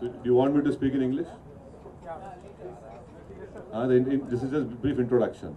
So, do you want me to speak in English? This is just a brief introduction.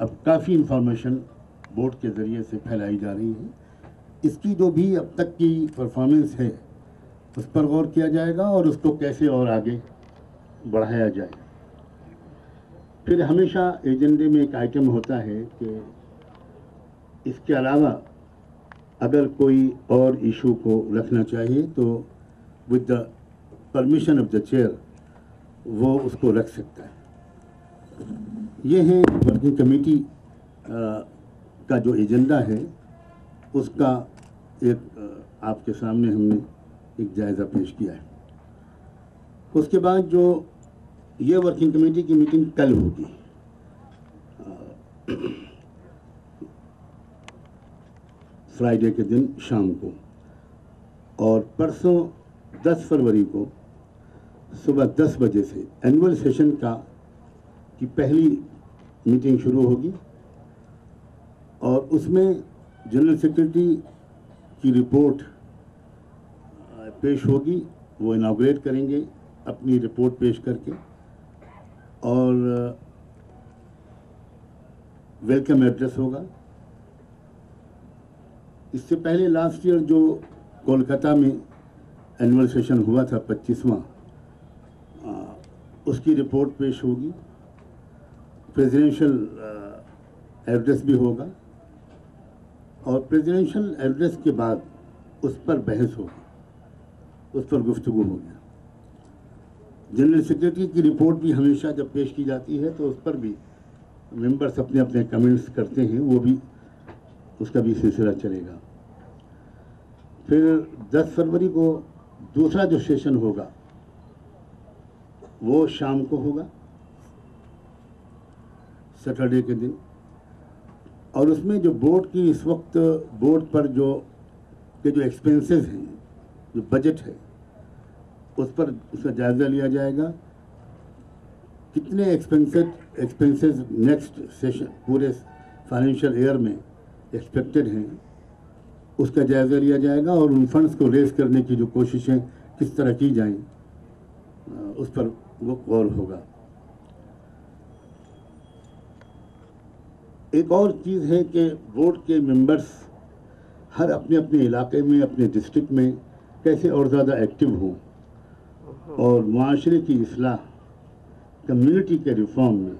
اب کافی information board کے ذریعے سے پھیلائی جا رہی ہے. اس کی جو بھی اب تک کی پرفارمنس ہے اس پر غور کیا جائے گا اور اس کو کیسے اور آگے بڑھایا جائے. پھر ہمیشہ ایجنڈے میں ایک آئٹم ہوتا ہے کہ اس کے علاوہ اگر کوئی اور ایشو کو رکھنا چاہیے تو with the permission of the chair وہ اس کو رکھ سکتا ہے. یہ ہے ورکنگ کمیٹی کا جو ایجنڈا ہے اس کا ایک آپ کے سامنے ہم نے ایک جائزہ پیش کیا ہے. اس کے بعد جو یہ ورکنگ کمیٹی کی میٹنگ کل ہوگی فرائیڈے کے دن شام کو, اور پرسوں 10 فروری کو صبح 10 بجے سے اینول سیشن کی پہلی میٹنگ شروع ہوگی, اور اس میں جنرل سیکرٹری کی رپورٹ پیش ہوگی. وہ اناگوریٹ کریں گے اپنی رپورٹ پیش کر کے, اور ویلکم ایڈریس ہوگا. اس سے پہلے لاسٹ ایئر جو کولکتہ میں اینول سیشن ہوا تھا 25واں, اس کی رپورٹ پیش ہوگی. پریزیڈنشل ایڈریس بھی ہوگا, اور پریزیڈنشل ایڈریس کے بعد اس پر بحث ہوگی, اس پر گفتگو ہوگی. جنرل سیکرٹری کی رپورٹ بھی ہمیشہ جب پیش کی جاتی ہے تو اس پر بھی ممبرس اپنے اپنے کمنٹس کرتے ہیں, وہ بھی اس کا بھی سلسلہ چلے گا. پھر 10 فروری کو دوسرا جو سیشن ہوگا وہ شام کو ہوگا, سیٹرڈے کے دن, اور اس میں جو بورڈ کی اس وقت بورڈ پر جو ایکسپینسز ہیں, جو بجٹ ہے, اس پر اس کا جائزہ لیا جائے گا. کتنے ایکسپینسز نیکسٹ سیشن پورے فائنینشیل ایئر میں ایکسپیکٹڈ ہیں, اس کا جائزہ لیا جائے گا, اور ان فنڈز کو ریز کرنے کی جو کوششیں کس طرح کی جائیں اس پر وہ غور ہوگا. ایک اور چیز ہے کہ بورڈ کے ممبرس ہر اپنے اپنے علاقے میں, اپنے ڈسٹرکٹ میں کیسے اور زیادہ ایکٹیو ہوں, اور معاشرے کی اصلاح, کمیونٹی کے ریفارم میں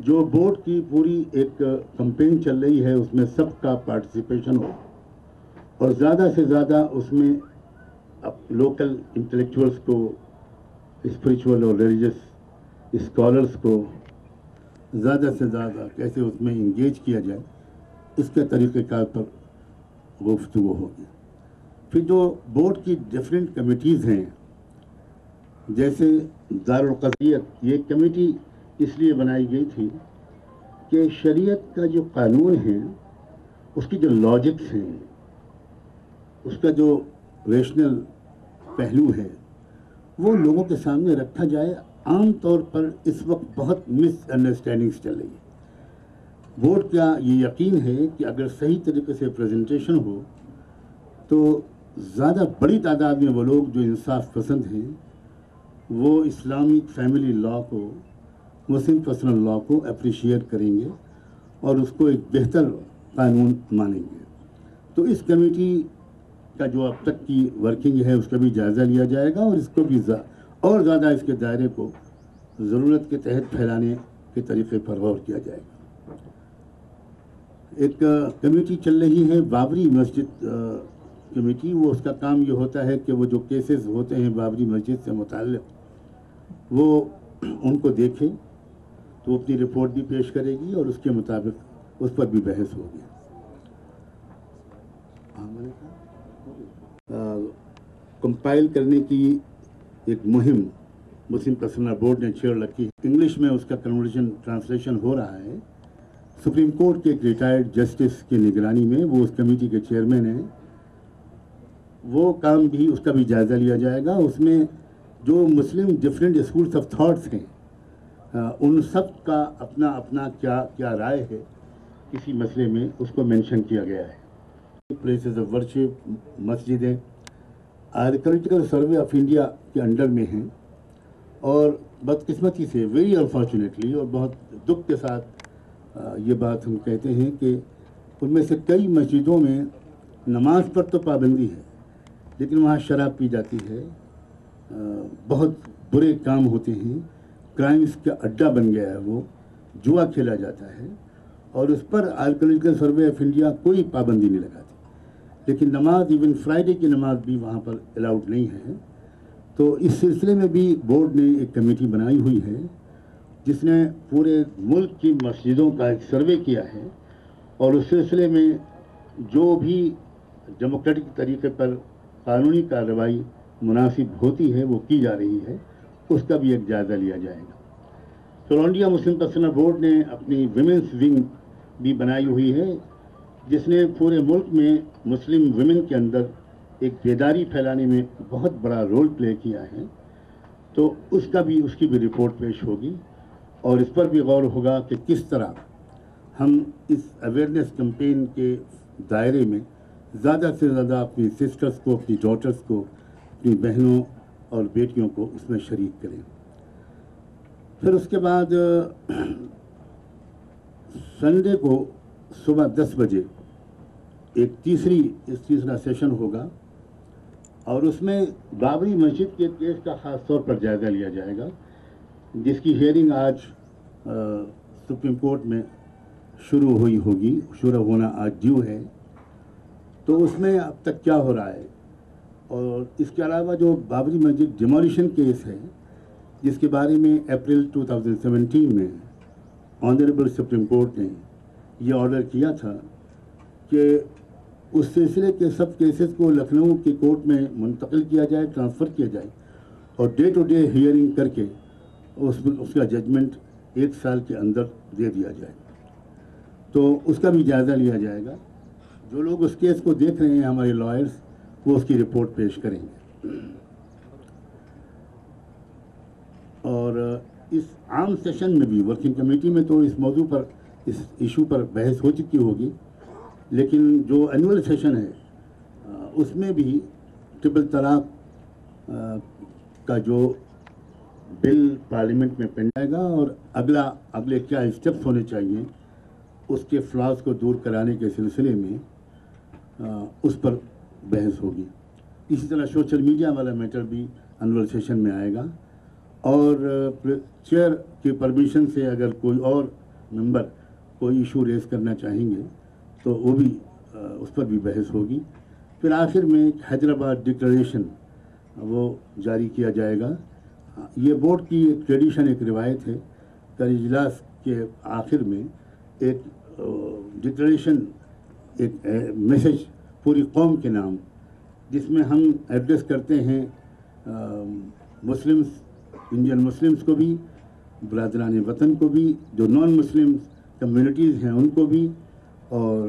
جو بورڈ کی پوری ایک کمپین چل رہی ہے اس میں سب کا پارٹیسپیشن ہو, اور زیادہ سے زیادہ اس میں لوکل انٹلیکچوئلس کو, اسپریچول اور ریلیجس اسکالرس کو زیادہ سے زیادہ کیسے اس میں انگیج کیا جائے, اس کے طریقہ کار پر گفتگو ہوگی. پھر جو بورڈ کی ڈفرینٹ کمیٹیز ہیں, جیسے دارالقضیت, یہ کمیٹی اس لیے بنائی گئی تھی کہ شریعت کا جو قانون ہے اس کی جو لاجکس ہیں, اس کا جو ریشنل پہلو ہے, وہ لوگوں کے سامنے رکھا جائے. عام طور پر اس وقت بہت مس انڈرسٹینڈنگس چل رہی ہے. بورڈ کا یہ یقین ہے کہ اگر صحیح طریقے سے پریزنٹیشن ہو تو زیادہ بڑی تعداد میں وہ لوگ جو انصاف پسند ہیں وہ اسلامک فیملی لا کو, مسلم پرسنل لا کو اپریشیٹ کریں گے اور اس کو ایک بہتر قانون مانیں گے. تو اس کمیٹی کا جو اب تک کی ورکنگ ہے اس کا بھی جائزہ لیا جائے گا, اور اس کو بھی اور زیادہ اس کے دائرے کو ضرورت کے تحت پھیلانے کے طریقے پر غور کیا جائے گا. ایک کمیٹی چل رہی ہے بابری مسجد کمیٹی. وہ اس کا کام یہ ہوتا ہے کہ وہ جو کیسز ہوتے ہیں بابری مسجد سے متعلق وہ ان کو دیکھیں, تو اپنی رپورٹ بھی پیش کرے گی اور اس کے مطابق اس پر بھی بحث ہوگی. کمپائل کرنے کی ایک مہم مسلم پرسنل بورڈ نے چھیڑ رکھی ہے. انگلش میں اس کا کنورژن ٹرانسلیشن ہو رہا ہے. سپریم کورٹ کے ایک ریٹائرڈ جسٹس کی نگرانی میں وہ اس کمیٹی کے چیئرمین ہیں. وہ کام بھی, اس کا بھی جائزہ لیا جائے گا. اس میں جو مسلم ڈفرینٹ اسکولس آف تھاٹس ہیں ان سب کا اپنا اپنا کیا رائے ہے کسی مسئلے میں, اس کو مینشن کیا گیا ہے. پلیسز آف ورشپ, مسجدیں آرکیولوجیکل سروے آف انڈیا کے انڈر میں ہیں, اور بدقسمتی سے ویری انفارچونیٹلی اور بہت دکھ کے ساتھ یہ بات ہم کہتے ہیں کہ ان میں سے کئی مسجدوں میں نماز پر تو پابندی ہے لیکن وہاں شراب پی جاتی ہے، بہت برے کام ہوتے ہیں، کرائمز کا اڈا بن گیا ہے، وہ جوا کھیلا جاتا ہے اور اس پر آرکیولوجیکل سروے آف انڈیا کوئی پابندی نہیں لگاتی، لیکن نماز ایون فرائیڈے کی نماز بھی وہاں پر الاؤڈ نہیں ہے۔ تو اس سلسلے میں بھی بورڈ نے ایک کمیٹی بنائی ہوئی ہے جس نے پورے ملک کی مسجدوں کا ایک سروے کیا ہے اور اس سلسلے میں جو بھی ڈیموکریٹک طریقے پر قانونی کارروائی مناسب ہوتی ہے وہ کی جا رہی ہے، اس کا بھی ایک جائزہ لیا جائے گا۔ تو انڈیا مسلم پرسنل بورڈ نے اپنی ویمنس ونگ بھی بنائی ہوئی ہے جس نے پورے ملک میں مسلم ویمن کے اندر ایک بیداری پھیلانے میں بہت بڑا رول پلے کیا ہے، تو اس کی بھی رپورٹ پیش ہوگی اور اس پر بھی غور ہوگا کہ کس طرح ہم اس اویئرنیس کمپین کے دائرے میں زیادہ سے زیادہ اپنی سسٹرز کو، اپنی ڈاٹرز کو، اپنی بہنوں اور بیٹیوں کو اس میں شریک کریں۔ پھر اس کے بعد سنڈے کو صبح 10 بجے ایک تیسرا سیشن ہوگا اور اس میں بابری مسجد کے کیس کا خاص طور پر جائزہ لیا جائے گا، جس کی ہیئرنگ آج سپریم کورٹ میں شروع ہونا آج ڈیو ہے۔ تو اس میں اب تک کیا ہو رہا ہے، اور اس کے علاوہ جو بابری مسجد ڈیمولیشن کیس ہے جس کے بارے میں اپریل 2017 میں آنریبل سپریم کورٹ نے یہ آرڈر کیا تھا کہ اس سلسلے کے سب کیسز کو لکھنؤ کے کورٹ میں منتقل کیا جائے، ٹرانسفر کیا جائے اور ڈے ٹو ڈے ہیئرنگ کر کے اس کا ججمنٹ 1 سال کے اندر دے دیا جائے۔ تو اس کا بھی جائزہ لیا جائے گا۔ جو لوگ اس کیس کو دیکھ رہے ہیں ہمارے لائرز، وہ اس کی رپورٹ پیش کریں گے۔ اور اس عام سیشن میں بھی ورکنگ کمیٹی میں تو اس موضوع پر، اس ایشو پر بحث ہو چکی ہوگی، لیکن جو اینول سیشن ہے اس میں بھی ٹرپل طلاق کا جو بل پارلیمنٹ میں پینڈ آئے گا اور اگلے کیا اسٹیپس ہونے چاہیے اس کے فلاز کو دور کرانے کے سلسلے میں اس پر بحث ہوگی۔ اسی طرح سوشل میڈیا والا میٹر بھی اینول سیشن میں آئے گا اور چیئر کی پرمیشن سے اگر کوئی اور ممبر کوئی ایشو ریز کرنا چاہیں گے تو وہ بھی اس پر بھی بحث ہوگی۔ پھر آخر میں ایک حیدرآباد ڈکلریشن وہ جاری کیا جائے گا۔ یہ بورڈ کی ایک ٹریڈیشن، ایک روایت ہے کہ اجلاس کے آخر میں ایک ڈکلریشن، ایک میسج پوری قوم کے نام، جس میں ہم ایڈریس کرتے ہیں مسلمس، انڈین مسلمس کو بھی، برادران وطن کو بھی، جو نان مسلم کمیونٹیز ہیں ان کو بھی، اور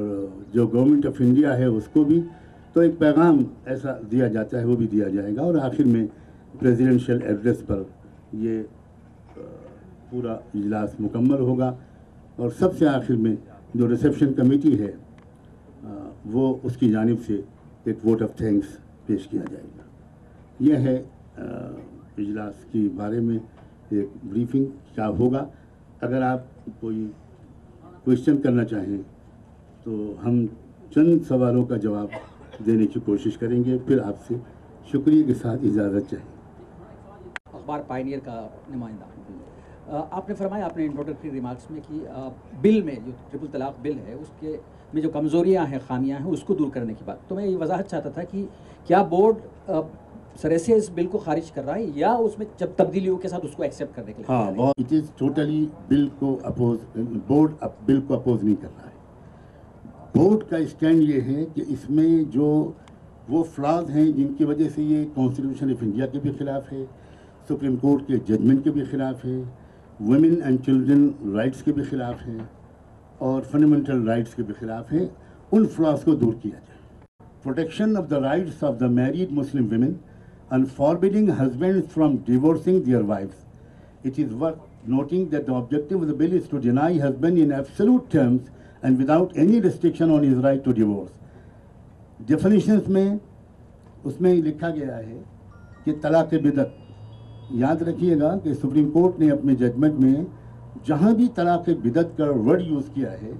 جو گورنمنٹ آف انڈیا ہے اس کو بھی۔ تو ایک پیغام ایسا دیا جاتا ہے، وہ بھی دیا جائے گا اور آخر میں پریزیڈنشیل ایڈریس پر یہ پورا اجلاس مکمل ہوگا اور سب سے آخر میں جو ریسیپشن کمیٹی ہے وہ اس کی جانب سے ایک ووٹ آف تھینکس پیش کیا جائے گا۔ یہ ہے اجلاس کے بارے میں ایک بریفنگ کیا ہوگا۔ اگر آپ کوئی کوئسچن کرنا چاہیں تو ہم چند سوالوں کا جواب دینے کی کوشش کریں گے، پھر آپ سے شکریہ کے ساتھ اجازت چاہیں۔ اخبار پائنیئر کا نمائندہ، آپ نے فرمایا اپنے انٹروڈکٹری ریمارکس میں کہ بل میں جو ٹرپل طلاق بل ہے اس کے میں جو کمزوریاں ہیں، خامیاں ہیں، اس کو دور کرنے کی بات، تو میں یہ وضاحت چاہتا تھا کہ کیا بورڈ سرے سے اس بل کو خارج کر رہا ہے یا اس میں جب تبدیلیوں کے ساتھ اس کو ایکسیپٹ کرنے کے لیے؟ ہاں، اٹ از ٹوٹلی بل کو اپوز، بورڈ بل کو اپوز نہیں کر رہا ہے۔ بورڈ کا اسٹینڈ یہ ہے کہ اس میں جو وہ فلاز ہیں جن کی وجہ سے یہ کانسٹیٹیوشن آف انڈیا کے بھی خلاف ہے، سپریم کورٹ کے ججمنٹ کے بھی خلاف ہے، ویمن اینڈ چلڈرن رائٹس کے بھی خلاف ہے اور فنڈامنٹل رائٹس کے بھی خلاف ہے، ان فلاز کو دور کیا جائے۔ Protection of the rights of the married Muslim women and forbidding husbands from divorcing their wives. It is worth noting that the objective of the bill is to deny husband in absolute terms and without any restriction on his right to divorce. Definitions میں اس میں لکھا گیا ہے کہ طلاق بدعت، یاد رکھیے گا کہ سپریم کورٹ نے اپنے ججمنٹ میں جہاں بھی طلاق بدعت کا ورڈ یوز کیا ہے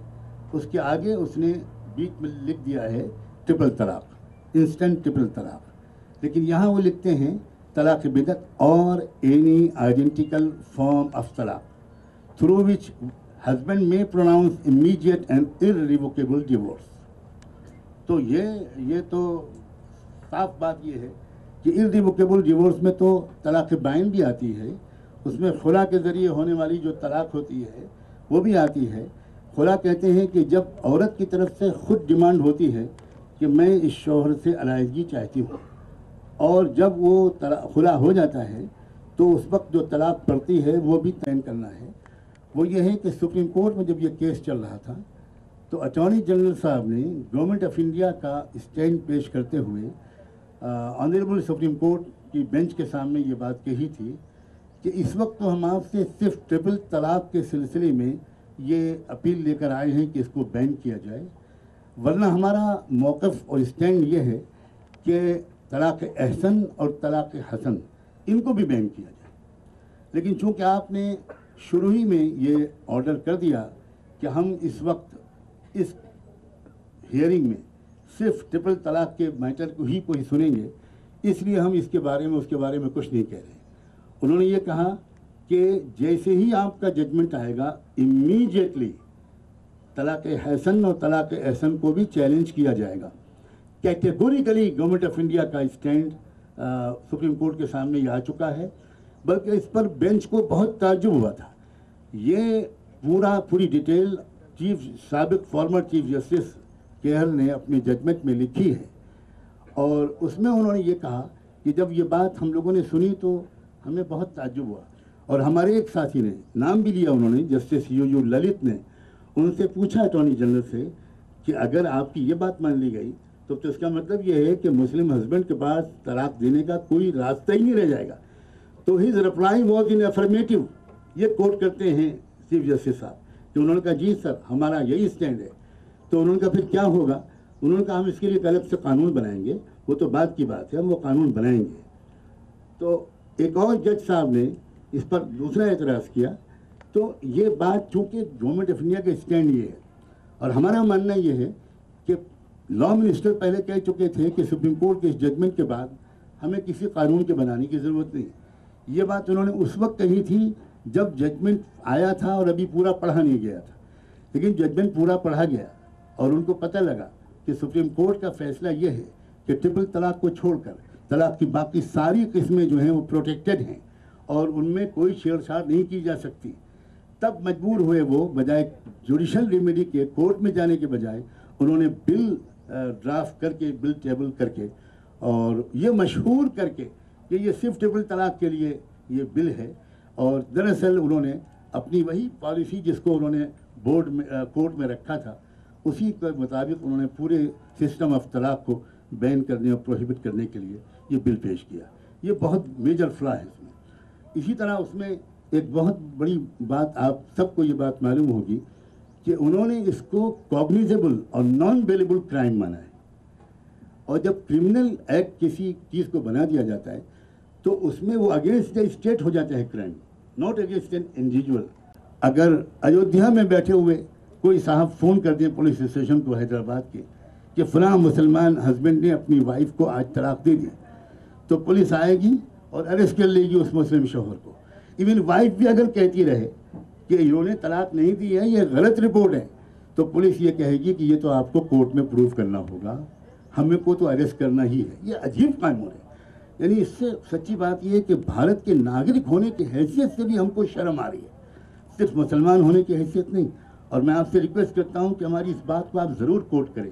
اس کے آگے اس نے بیچ میں لکھ دیا ہے ٹرپل طلاق, انسٹنٹ ٹرپل طلاق. لیکن یہاں وہ لکھتے ہیں طلاق بدعت اور اینی آئیڈینٹیکل فارم آف طلاق through which husband may pronounce immediate and irrevocable divorce. تو یہ تو صاف بات یہ ہے کہ irrevocable divorce میں تو طلاق بائن بھی آتی ہے, اس میں خلا کے ذریعے ہونے والی جو طلاق ہوتی ہے وہ بھی آتی ہے. خلا کہتے ہیں کہ جب عورت کی طرف سے خود ڈیمانڈ ہوتی ہے کہ میں اس شوہر سے علیحدگی چاہتی ہوں, اور جب وہ خلا ہو جاتا ہے تو اس وقت جو طلاق پڑتی ہے وہ بھی تعین کرنا ہے. وہ یہ ہے کہ سپریم کورٹ میں جب یہ کیس چل رہا تھا تو اٹارنی جنرل صاحب نے گورنمنٹ آف انڈیا کا اسٹینڈ پیش کرتے ہوئے آنریبل سپریم کورٹ کی بینچ کے سامنے یہ بات کہی تھی کہ اس وقت تو ہم آپ سے صرف ٹرپل طلاق کے سلسلے میں یہ اپیل لے کر آئے ہیں کہ اس کو بین کیا جائے, ورنہ ہمارا موقف اور اسٹینڈ یہ ہے کہ طلاق احسن اور طلاق حسن ان کو بھی بین کیا جائے. لیکن چونکہ آپ نے شروع ہی میں یہ آرڈر کر دیا کہ ہم اس وقت اس ہیئرنگ میں صرف ٹرپل طلاق کے میٹر کو ہی سنیں گے, اس لیے ہم اس کے بارے میں کچھ نہیں کہہ رہے. انہوں نے یہ کہا کہ جیسے ہی آپ کا ججمنٹ آئے گا امیڈیٹلی طلاق حسن اور طلاق احسن کو بھی چیلنج کیا جائے گا. کیٹیگوریکلی گورنمنٹ آف انڈیا کا اسٹینڈ سپریم کورٹ کے سامنے یہ آ چکا ہے, بلکہ اس پر بینچ کو بہت تعجب ہوا تھا. یہ پوری ڈیٹیل سابق فارمر چیف جسٹس کیہر نے اپنے ججمنٹ میں لکھی ہے, اور اس میں انہوں نے یہ کہا کہ جب یہ بات ہم لوگوں نے سنی تو ہمیں بہت تعجب ہوا, اور ہمارے ایک ساتھی نے نام بھی لیا, انہوں نے جسٹس یو للت نے, ان سے پوچھا اٹارنی جنرل سے کہ اگر آپ کی یہ بات مان لی گئی تو اس کا مطلب یہ ہے کہ مسلم ہسبینڈ کے پاس طلاق دینے کا کوئی راستہ ہی نہیں رہ جائے گا. تو his reply was in affirmative. یہ کوٹ کرتے ہیں چیف جسٹس صاحب کہ انہوں نے کہا جی سر ہمارا یہی اسٹینڈ ہے. تو انہوں نے کہا پھر کیا ہوگا؟ انہوں نے کہا ہم اس کے لیے ایک الگ سے قانون بنائیں گے, وہ تو بعد کی بات ہے, ہم وہ قانون بنائیں گے. تو ایک اور جج صاحب نے اس پر دوسرا اعتراض کیا. تو یہ بات چونکہ گورنمنٹ آف انڈیا کا اسٹینڈ یہ ہے, اور ہمارا ماننا یہ ہے کہ لا منسٹر پہلے کہہ چکے تھے کہ سپریم کورٹ کے اس ججمنٹ کے بعد ہمیں کسی قانون کے بنانے کی ضرورت نہیں. یہ بات انہوں نے اس وقت کہی تھی جب ججمنٹ آیا تھا اور ابھی پورا پڑھا نہیں گیا تھا. لیکن ججمنٹ پورا پڑھا گیا اور ان کو پتہ لگا کہ سپریم کورٹ کا فیصلہ یہ ہے کہ ٹرپل طلاق کو چھوڑ کر طلاق کی باقی ساری قسمیں جو ہیں وہ پروٹیکٹڈ ہیں اور ان میں کوئی چھیڑ چھاڑ نہیں کی جا سکتی. تب مجبور ہوئے وہ بجائے جوڈیشل ریمیڈی کے کورٹ میں جانے کے بجائے انہوں نے بل ڈرافٹ کر کے, بل ٹیبل کر کے, اور یہ مشہور کر کے کہ یہ صرف ٹرپل طلاق کے لیے یہ بل ہے. اور دراصل انہوں نے اپنی وہی پالیسی جس کو انہوں نے کورٹ میں رکھا تھا اسی کے مطابق انہوں نے پورے سسٹم آف طلاق کو بین کرنے اور پروہیبٹ کرنے کے لیے یہ بل پیش کیا. یہ بہت میجر فلا ہے اس میں. اسی طرح اس میں ایک بہت بڑی بات, آپ سب کو یہ بات معلوم ہوگی کہ انہوں نے اس کو کوگنیزیبل اور نان بیلیبل کرائم مانا ہے. اور جب کرمنل ایکٹ کسی چیز کو بنا دیا جاتا ہے تو اس میں وہ اگینسٹ دا اسٹیٹ ہو جاتا ہے crime, not against an individual. اگر ایودھیا میں بیٹھے ہوئے کوئی صاحب فون کر دیں پولیس اسٹیشن کو حیدرآباد کے کہ فلاں مسلمان ہسبینڈ نے اپنی وائف کو آج طلاق دے دی, تو پولیس آئے گی اور اریسٹ کر لے گی اس مسلم شوہر کو. ایون وائف بھی اگر کہتی رہے کہ انہوں نے طلاق نہیں دی ہے, یہ غلط رپورٹ ہے, تو پولیس یہ کہے گی کہ یہ تو آپ کو کورٹ میں پروف کرنا ہوگا, ہمیں کو تو اریسٹ کرنا ہی ہے. یہ عجیب قانون ہے. یعنی اس سے سچی بات یہ ہے کہ بھارت کے ناگرک ہونے کی حیثیت سے بھی ہم کو شرم آ رہی ہے, صرف مسلمان ہونے کی حیثیت نہیں. اور میں آپ سے ریکویسٹ کرتا ہوں کہ ہماری اس بات کو آپ ضرور کوٹ کریں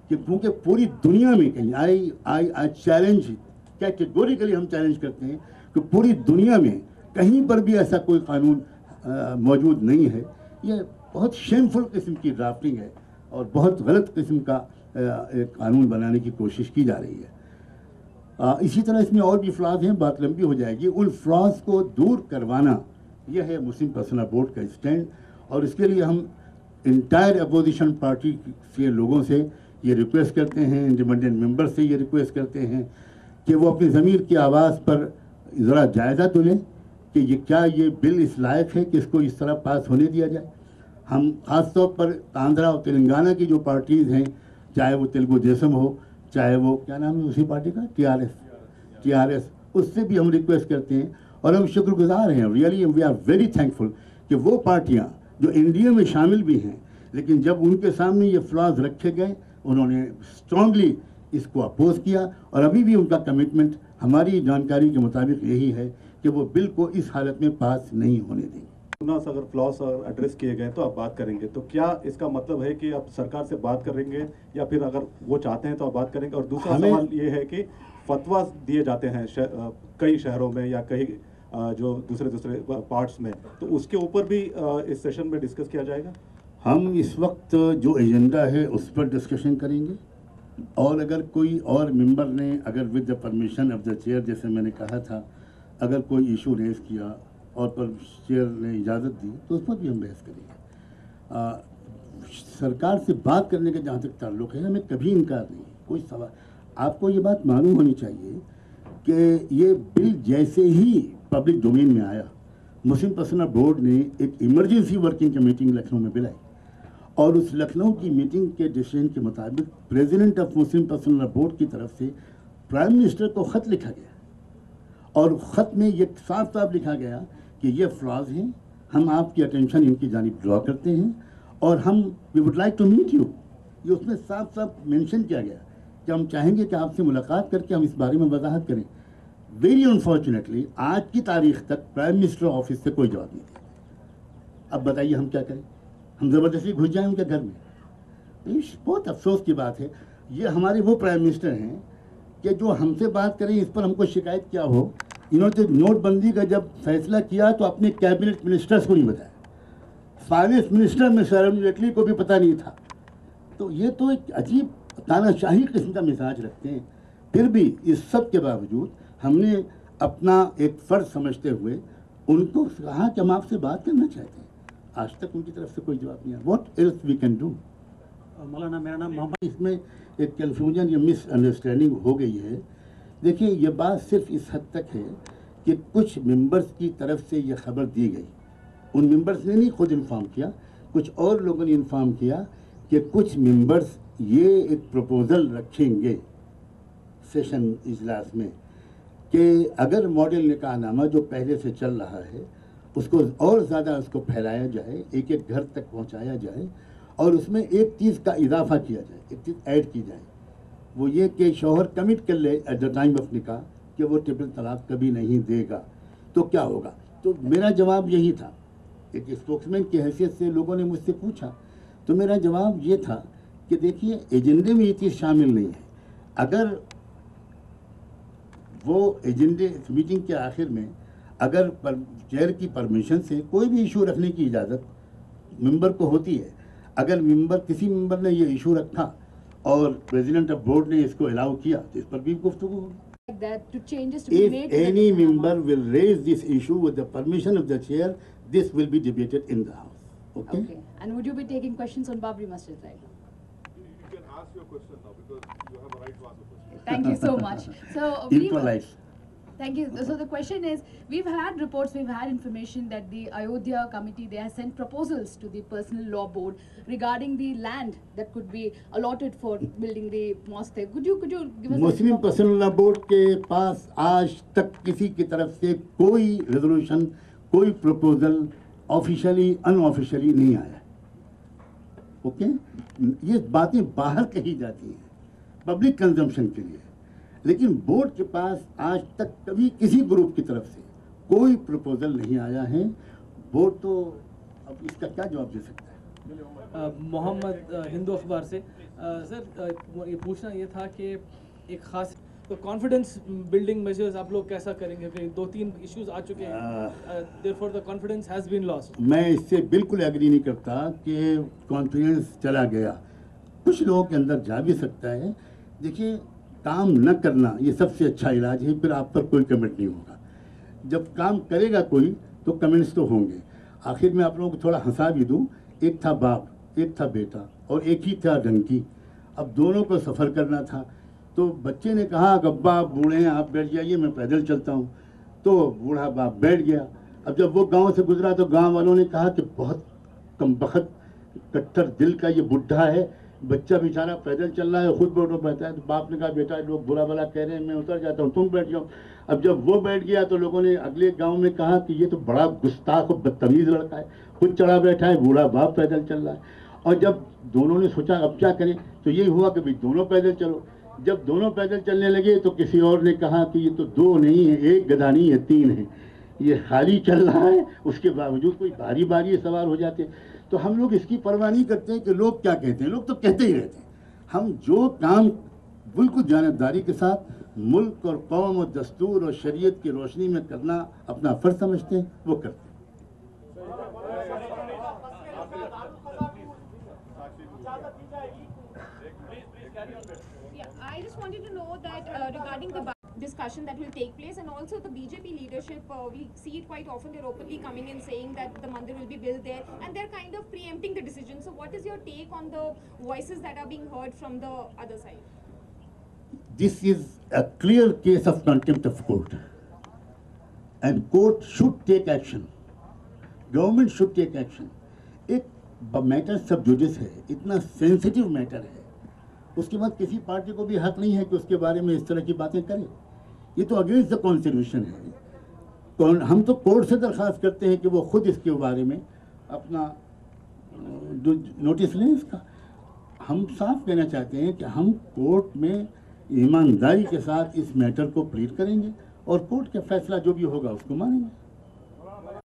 کہ کیونکہ پوری دنیا میں کہیں آئی چیلنج, کیٹیگوریکلی ہم چیلنج کرتے ہیں کہ پوری دنیا میں کہیں پر بھی ایسا کوئی قانون موجود نہیں ہے. یہ بہت شیمفل قسم کی ڈرافٹنگ ہے اور بہت غلط قسم کا ایک قانون بنانے کی کوشش کی جا رہی ہے. اسی طرح اس میں اور بھی فلاز ہیں, بات لمبی ہو جائے گی. ان فلاز کو دور کروانا یہ ہے مسلم پرسنل بورڈ کا اسٹینڈ, اور اس کے لیے ہم انٹائر اپوزیشن پارٹی کے لوگوں سے یہ ریکویسٹ کرتے ہیں, انڈیپینڈنٹ ممبر سے یہ ریکویسٹ کرتے ہیں کہ وہ اپنی ضمیر کی آواز پر ذرا جائزہ تو لیں کہ کیا یہ بل اس لائق ہے کہ اس کو اس طرح پاس ہونے دیا جائے. ہم خاص طور پر آندھرا اور تلنگانہ کی جو پارٹیز ہیں, چاہے وہ تیلگو دیسم ہو, چاہے وہ کیا نام ہے اسی پارٹی کا, ٹی آر ایس, اس سے بھی ہم ریکویسٹ کرتے ہیں اور ہم شکر گزار ہیں, really we are very thankful کہ وہ پارٹیاں جو این ڈی اے میں شامل بھی ہیں, لیکن جب ان کے سامنے یہ فلاز رکھے گئے انہوں نے اسٹرانگلی اس کو اپوز کیا, اور ابھی بھی ان کا کمٹمنٹ ہماری جانکاری کے مطابق یہی ہے کہ وہ بل کو اس حالت میں پاس نہیں ہونے دیں گے. اگر فلاس ایڈریس کیے گئے تو آپ بات کریں گے, تو کیا اس کا مطلب ہے کہ آپ سرکار سے بات کریں گے, یا پھر اگر وہ چاہتے ہیں تو آپ بات کریں گے؟ اور دوسرا سوال یہ ہے کہ فتویٰ دیے جاتے ہیں کئی شہروں میں یا کئی جو دوسرے پارٹس میں, تو اس کے اوپر بھی اس سیشن میں ڈسکس کیا جائے گا؟ ہم اس وقت جو ایجنڈا ہے اس پر ڈسکشن کریں گے, اور اگر کوئی اور ممبر نے اگر with the permission of the chair, جیسے میں نے کہا تھا, اگر کوئی ایشو ریز کیا اور پر چیئر نے اجازت دی تو اس پر بھی ہم بحث کریں گے. سرکار سے بات کرنے کا جہاں تک تعلق ہے ہمیں کبھی انکار نہیں, کوئی سوال. آپ کو یہ بات معلوم ہونی چاہیے کہ یہ بل جیسے ہی پبلک ڈومین میں آیا, مسلم پرسنل بورڈ نے ایک ایمرجنسی ورکنگ میٹنگ لکھنؤ میں بلائی, اور اس لکھنؤ کی میٹنگ کے ڈیسیژن کے مطابق president of Muslim personal board کی طرف سے پرائم منسٹر کو خط لکھا گیا, اور خط میں یہ صاف صاف لکھا گیا کہ یہ فلاز ہیں, ہم آپ کی اٹینشن ان کی جانب ڈرا کرتے ہیں, اور ہم we would like to meet you. یہ اس میں صاف صاف مینشن کیا گیا کہ ہم چاہیں گے کہ آپ سے ملاقات کر کے ہم اس بارے میں وضاحت کریں. ویری انفارچونیٹلی آج کی تاریخ تک پرائم منسٹر آفس سے کوئی جواب نہیں دیا. اب بتائیے ہم کیا کریں؟ ہم زبردستی گھس جائیں ان کے گھر میں؟ بہت افسوس کی بات ہے. یہ ہمارے وہ پرائم منسٹر ہیں کہ جو ہم سے بات کریں اس پر ہم کو شکایت کیا ہو. انہوں نے نوٹ بندی کا جب فیصلہ کیا تو اپنے کیبنٹ منسٹرز کو نہیں بتایا, فائنانس منسٹر میں سیرن جیٹلی کو بھی پتہ نہیں تھا. تو یہ تو ایک عجیب تانا شاہی قسم کا مزاج رکھتے ہیں. پھر بھی اس سب کے باوجود ہم نے اپنا ایک فرض سمجھتے ہوئے ان کو کہا کہ ہم آپ سے بات کرنا چاہتے ہیں. آج تک ان کی طرف سے کوئی جواب نہیں آیا. What else we can do? مولانا میرا نام محمد. اس میں ایک کنفیوژن یا مس انڈرسٹینڈنگ ہو گئی ہے. دیکھیے یہ بات صرف اس حد تک ہے کہ کچھ ممبرز کی طرف سے یہ خبر دی گئی, ان ممبرز نے نہیں خود انفارم کیا, کچھ اور لوگوں نے انفارم کیا کہ کچھ ممبرز یہ ایک پروپوزل رکھیں گے سیشن اجلاس میں کہ اگر ماڈل نکاح نامہ جو پہلے سے چل رہا ہے اس کو اور زیادہ اس کو پھیلایا جائے, ایک ایک گھر تک پہنچایا جائے, اور اس میں ایک چیز کا اضافہ کیا جائے, ایک چیز ایڈ کی جائے. وہ یہ کہ شوہر کمٹ کر لے ایٹ دا ٹائم آف نکاح کہ وہ ٹرپل طلاق کبھی نہیں دے گا, تو کیا ہوگا؟ تو میرا جواب یہی تھا, ایک اسپوکس مین کی حیثیت سے لوگوں نے مجھ سے پوچھا, تو میرا جواب یہ تھا کہ دیکھیے ایجنڈے میں یہ چیز شامل نہیں ہے. اگر وہ ایجنڈے میٹنگ کے آخر میں اگر چیئر کی پرمیشن سے کوئی بھی ایشو رکھنے کی اجازت ممبر کو ہوتی ہے, اگر کسی ممبر نے یہ ایشو رکھا اور پریزیڈنٹ آف بورڈ نے اس کو الاؤ کیا تو اس پر بھی گفتگو ہوگی. If any member will raise this issue with the permission of the chair, this will be debated in the house. Okay? And would you be taking questions on Babri Masjid, right? You can ask your question now because you have a right to ask a question. Thank you so much. So, Improvise. thank you. So the question is, we've had reports, we've had information that the Ayodhya committee, they have sent proposals to the personal law board regarding the land that could be allotted for building the mosque there. Could you give us Muslim personal law board کے پاس آج تک کسی کی طرف سے کوئی resolution, کوئی proposal officially ان officially نہیں آیا. اوکے, یہ باتیں باہر کہی جاتی ہیں پبلک کنزمپشن کے لیے, لیکن بورڈ کے پاس آج تک کبھی کسی گروپ کی طرف سے کوئی پروپوزل نہیں آیا ہے. بورڈ تو اب اس کا کیا جواب دے سکتا ہے؟ محمد ہندو اخبار سے. سر یہ پوچھنا یہ تھا کہ ایک خاص کانفیڈنس بلڈنگ میجرز آپ لوگ کیسا کریں گے؟ 2-3 ایشوز آ چکے ہیں, therefore the confidence has been lost. میں اس سے بالکل ایگری نہیں کرتا کہ کانفیڈنس چلا گیا. کچھ لوگوں کے اندر جا بھی سکتا ہے. دیکھیے کام نہ کرنا یہ سب سے اچھا علاج ہے, پھر آپ پر کوئی کمنٹ نہیں ہوگا. جب کام کرے گا کوئی تو کمنٹس تو ہوں گے. آخر میں آپ لوگوں کو تھوڑا ہنسا بھی دوں, ایک تھا باپ, ایک تھا بیٹا, اور ایک ہی تھا ڈنکی. اب دونوں کو سفر کرنا تھا, تو بچے نے کہا کہ ابا آپ بوڑھے ہیں, آپ بیٹھ جائیے, میں پیدل چلتا ہوں. تو بوڑھا باپ بیٹھ گیا. اب جب وہ گاؤں سے گزرا تو گاؤں والوں نے کہا کہ بہت کم بخت کٹر دل کا یہ بڈھا ہے, بچہ بیچارہ پیدل چل رہا ہے, خود بیٹھو بیٹھا ہے. تو باپ نے کہا بیٹا لوگ برا بلا کہہ رہے ہیں, میں اتر جاتا ہوں, تم بیٹھ جاؤ. اب جب وہ بیٹھ گیا تو لوگوں نے اگلے گاؤں میں کہا کہ یہ تو بڑا گستاخ اور بدتمیز لڑکا ہے, خود چڑھا بیٹھا ہے, بوڑھا باپ پیدل چل رہا ہے. اور جب دونوں نے سوچا اب کیا کریں, تو یہی ہوا کہ بھئی دونوں پیدل چلو. جب دونوں پیدل چلنے لگے تو کسی اور نے کہا کہ یہ تو دو نہیں ہے, ایک گدھا نہیں ہے, تین ہے. یہ خالی چل رہا ہے, اس کے باوجود کوئی باری باری سوار ہو جاتے. تو ہم لوگ اس کی پرواہ نہیں کرتے کہ لوگ کیا کہتے ہیں, لوگ تو کہتے ہی رہتے ہیں. ہم جو کام بالکل جانبداری کے ساتھ ملک اور قوم اور دستور اور شریعت کی روشنی میں کرنا اپنا فرض سمجھتے ہیں وہ کرتے ہیں. Yeah, I just wanted to know that regarding the discussion that will take place, and also the BJP leadership, we see it quite often, they're openly coming and saying that the mandir will be built there, and they're kind of preempting the decision. So what is your take on the voices that are being heard from the other side? This is a clear case of contempt of court, and court should take action. Government should take action. ایک metre سب ججز ہے, اتنا sensitive metre ہے, اس کے بعد کسی party کو بھی حق نہیں ہے کہ اس کے بارے میں اس طرح کی باتیں کرے. یہ تو اگینسٹ دا کانسٹیٹیوشن ہے. ہم تو کورٹ سے درخواست کرتے ہیں کہ وہ خود اس کے بارے میں اپنا نوٹس لیں اس کا. ہم صاف کہنا چاہتے ہیں کہ ہم کورٹ میں ایمانداری کے ساتھ اس میٹر کو پلیڈ کریں گے, اور کورٹ کا فیصلہ جو بھی ہوگا اس کو مانیں گے.